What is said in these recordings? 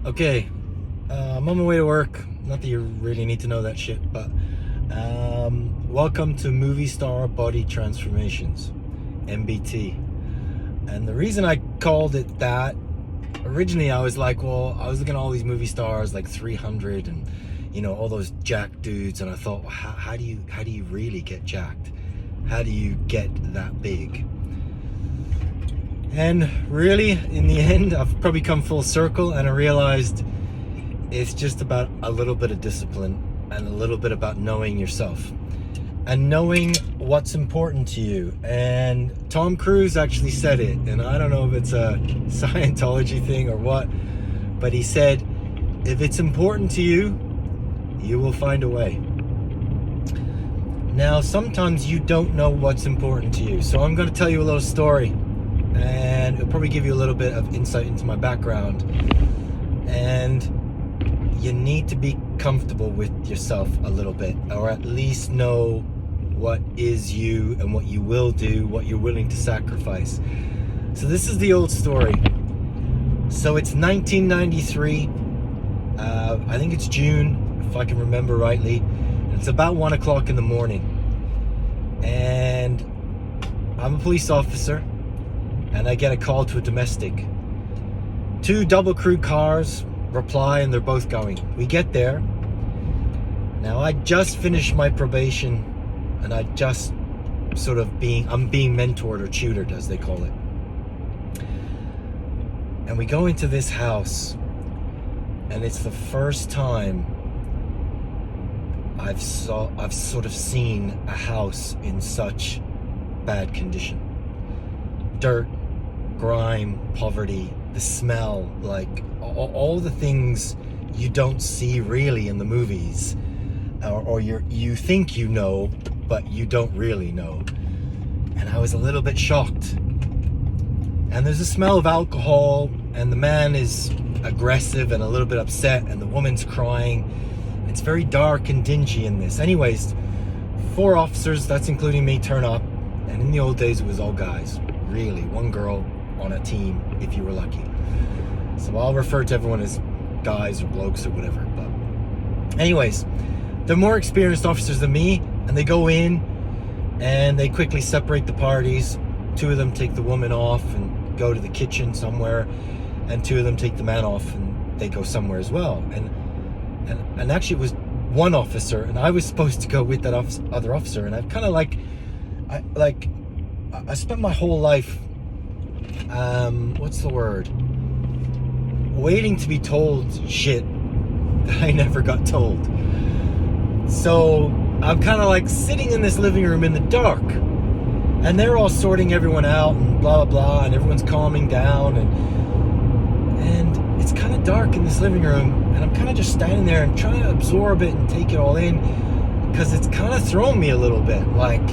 Okay, I'm on my way to work. Not that you really need to know that shit, but welcome to Movie Star Body Transformations, MBT. And the reason I called it that, originally I was like, well, I was looking at all these movie stars like 300 and all those jacked dudes, and I thought, well, how do you really get jacked? How do you get that big? And really, in the end, I've probably come full circle, and I realized it's just about a little bit of discipline and a little bit about knowing yourself and knowing what's important to you. And Tom Cruise actually said it, and I don't know if it's a Scientology thing or what, but he said, if it's important to you, you will find a way. Now, sometimes you don't know what's important to you, so I'm going to tell you a little story, and it'll probably give you a little bit of insight into my background. And you need to be comfortable with yourself a little bit, or at least know what is you and what you will do, what you're willing to sacrifice. So this is the old story. So it's 1993. I think it's June, if I can remember rightly. And it's about 1 o'clock in the morning. And I'm a police officer, and I get a call to a domestic. 2 double crew cars reply, and they're both going. We get there. Now, I just finished my probation, and I'm being mentored or tutored, as they call it. And we go into this house, and it's the first time I've sort of seen a house in such bad condition. Dirt, grime, poverty, the smell, like all the things you don't see really in the movies, or you think you know, but you don't really know. And I was a little bit shocked. And there's a smell of alcohol, and the man is aggressive and a little bit upset, and the woman's crying. It's very dark and dingy in this. Anyways, 4 officers, that's including me, turn up. And in the old days, it was all guys. Really, 1 girl on a team, if you were lucky. So I'll refer to everyone as guys or blokes or whatever. But anyways, they're more experienced officers than me, and they go in and they quickly separate the parties. 2 of them take the woman off and go to the kitchen somewhere, and 2 of them take the man off and they go somewhere as well. And actually it was 1 officer, and I was supposed to go with that other officer, and I've kind of I spent my whole life, what's the word? Waiting to be told shit that I never got told. So I'm kind of like sitting in this living room in the dark, and they're all sorting everyone out and blah, blah, blah, and everyone's calming down, and it's kind of dark in this living room, and I'm kind of just standing there and trying to absorb it and take it all in, because it's kind of thrown me a little bit. Like,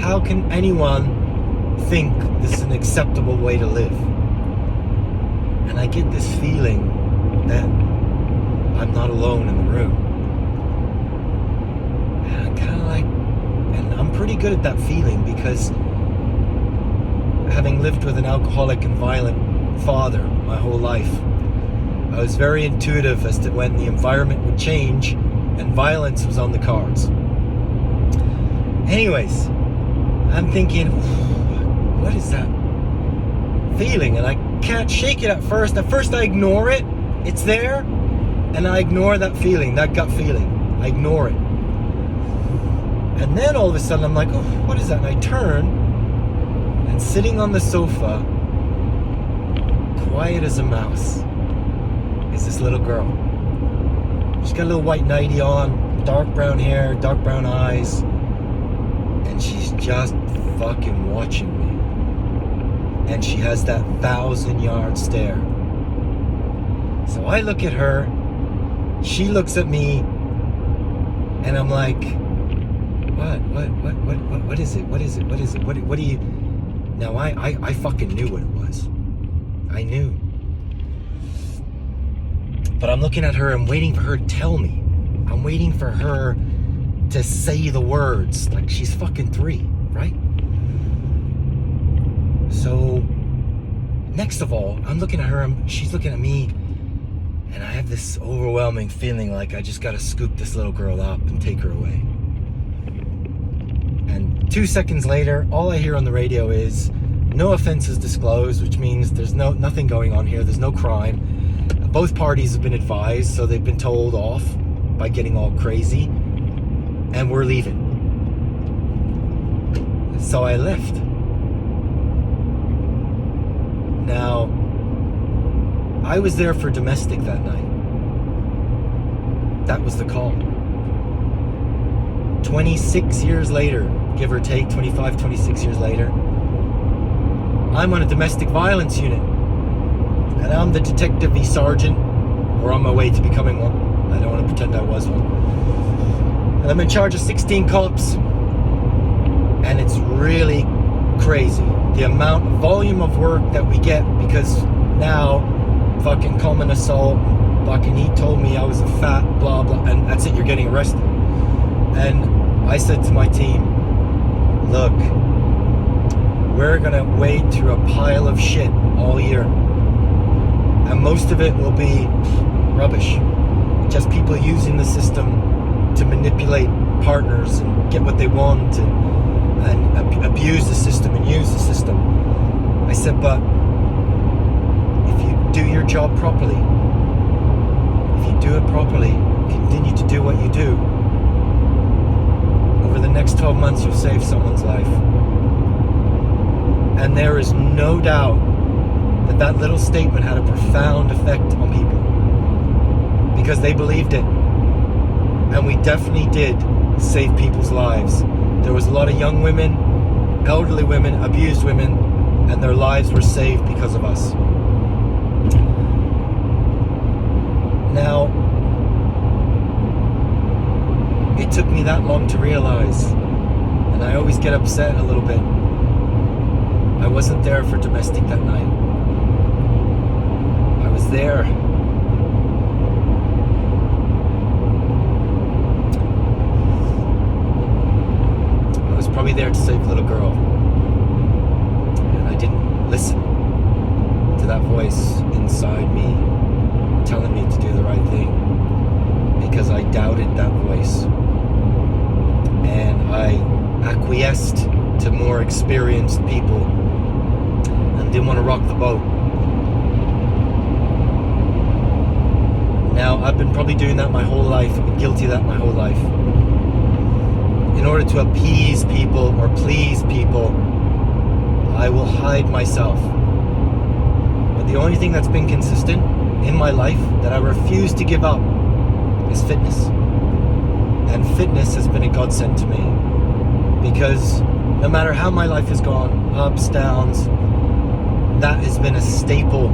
how can anyone think this is an acceptable way to live? And I get this feeling that I'm not alone in the room. And I'm kind of like, and I'm pretty good at that feeling, because having lived with an alcoholic and violent father my whole life, I was very intuitive as to when the environment would change and violence was on the cards. Anyways, I'm thinking, what is that feeling? And I can't shake it at first. At first I ignore it. It's there, and I ignore that feeling, that gut feeling. I ignore it. And then all of a sudden I'm like, oh, what is that? And I turn, and sitting on the sofa, quiet as a mouse, is this little girl. She's got a little white nightie on, dark brown hair, dark brown eyes, and she's just fucking watching me. And she has that 1,000-yard stare. So I look at her, she looks at me, and I'm like, what is it? What do you... Now, I fucking knew what it was. I knew. But I'm looking at her and waiting for her to tell me. I'm waiting for her to say the words. Like, she's fucking 3, right? So, next of all, I'm looking at her, and she's looking at me, And I have this overwhelming feeling like I just gotta scoop this little girl up and take her away. And 2 seconds later, all I hear on the radio is, no offenses disclosed, which means there's nothing going on here, there's no crime. Both parties have been advised, so they've been told off by getting all crazy, and we're leaving. So I left. Now, I was there for domestic that night. That was the call. 26 years later, give or take, 25, 26 years later, I'm on a domestic violence unit. And I'm the detective sergeant, or on my way to becoming one. I don't want to pretend I was one. And I'm in charge of 16 cops. And it's really crazy. The volume of work that we get, because now, fucking common assault, fucking he told me I was a fat, blah, blah, and that's it, you're getting arrested. And I said to my team, look, we're gonna wade through a pile of shit all year. And most of it will be rubbish. Just people using the system to manipulate partners and get what they want and abuse the system and use the system. I said, but if you do your job properly, if you do it properly, continue to do what you do, over the next 12 months you'll save someone's life. And there is no doubt that little statement had a profound effect on people, because they believed it. And we definitely did save people's lives. There was a lot of young women, elderly women, abused women, and their lives were saved because of us. Now, it took me that long to realize, and I always get upset a little bit. I wasn't there for domestic that night. I was there. I was probably there to save a little girl. And I didn't listen to that voice inside me telling me to do the right thing, because I doubted that voice. And I acquiesced to more experienced people and didn't want to rock the boat. Now, I've been probably doing that my whole life. I've been guilty of that my whole life. In order to appease people or please people, I will hide myself. But the only thing that's been consistent in my life that I refuse to give up is fitness. And fitness has been a godsend to me, because no matter how my life has gone, ups, downs, that has been a staple,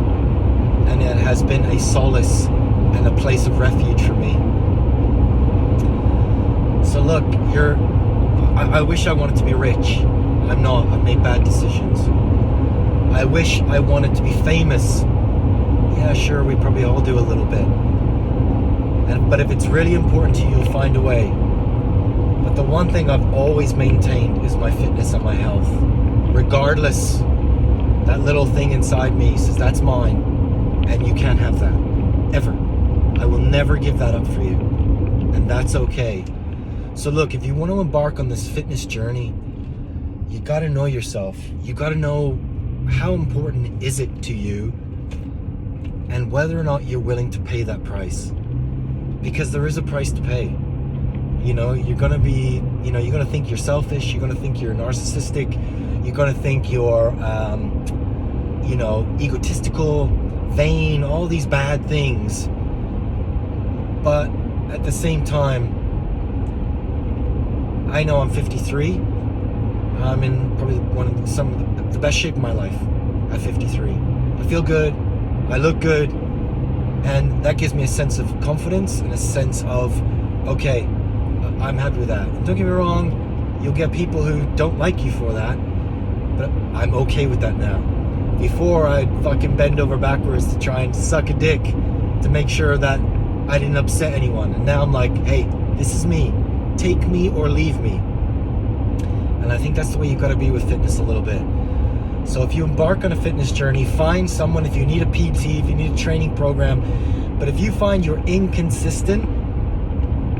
and it has been a solace and a place of refuge for me. So look, I wish I wanted to be rich. I'm not. I've made bad decisions. I wish I wanted to be famous. Yeah, sure, we probably all do a little bit. But if it's really important to you, you'll find a way. But the one thing I've always maintained is my fitness and my health. Regardless, that little thing inside me says, that's mine, and you can't have that. Ever. I will never give that up for you. And that's okay. So look, if you want to embark on this fitness journey, you got to know yourself. You got to know how important is it to you, and whether or not you're willing to pay that price. Because there is a price to pay. You know, you're going to think you're selfish, you're going to think you're narcissistic, you're going to think you're, egotistical, vain, all these bad things. But at the same time, I know I'm 53. I'm in probably some of the best shape of my life at 53. I feel good, I look good, and that gives me a sense of confidence and a sense of, okay, I'm happy with that. And don't get me wrong, you'll get people who don't like you for that, but I'm okay with that now. Before, I'd fucking bend over backwards to try and suck a dick to make sure that I didn't upset anyone. And now I'm like, hey, this is me. Take me or leave me. And I think that's the way you've got to be with fitness a little bit. So if you embark on a fitness journey, find someone. If you need a PT, if you need a training program, But if you find you're inconsistent,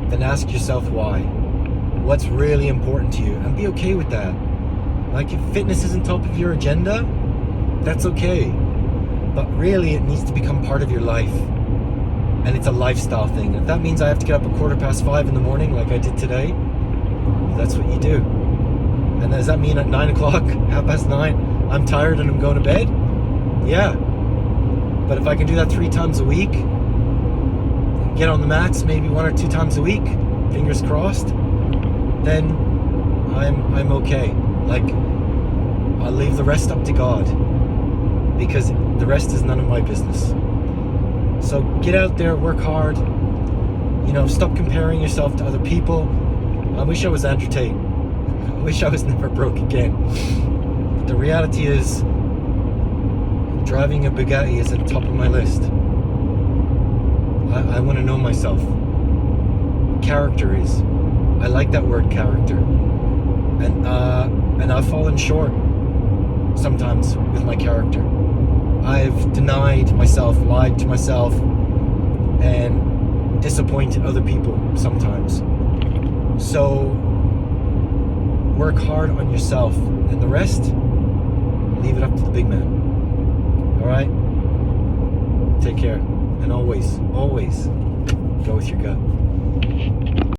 then ask yourself why. What's really important to you, and be okay with that. Like, if fitness isn't top of your agenda, that's okay. But really, it needs to become part of your life. And it's a lifestyle thing. If that means I have to get up at 5:15 in the morning like I did today, that's what you do. And does that mean at 9 o'clock, 9:30, I'm tired and I'm going to bed? Yeah. But if I can do that 3 times a week, get on the mats maybe 1 or 2 times a week, fingers crossed, then I'm okay. Like, I'll leave the rest up to God, because the rest is none of my business. So get out there, work hard, stop comparing yourself to other people. I wish I was Andrew Tate. I wish I was never broke again. But the reality is, driving a Bugatti is at the top of my list. I want to know myself. Character is. I like that word, character. And I've fallen short sometimes with my character. I've denied myself, lied to myself, and disappointed other people sometimes. So work hard on yourself, and the rest, leave it up to the big man. All right? Take care. And always, always go with your gut.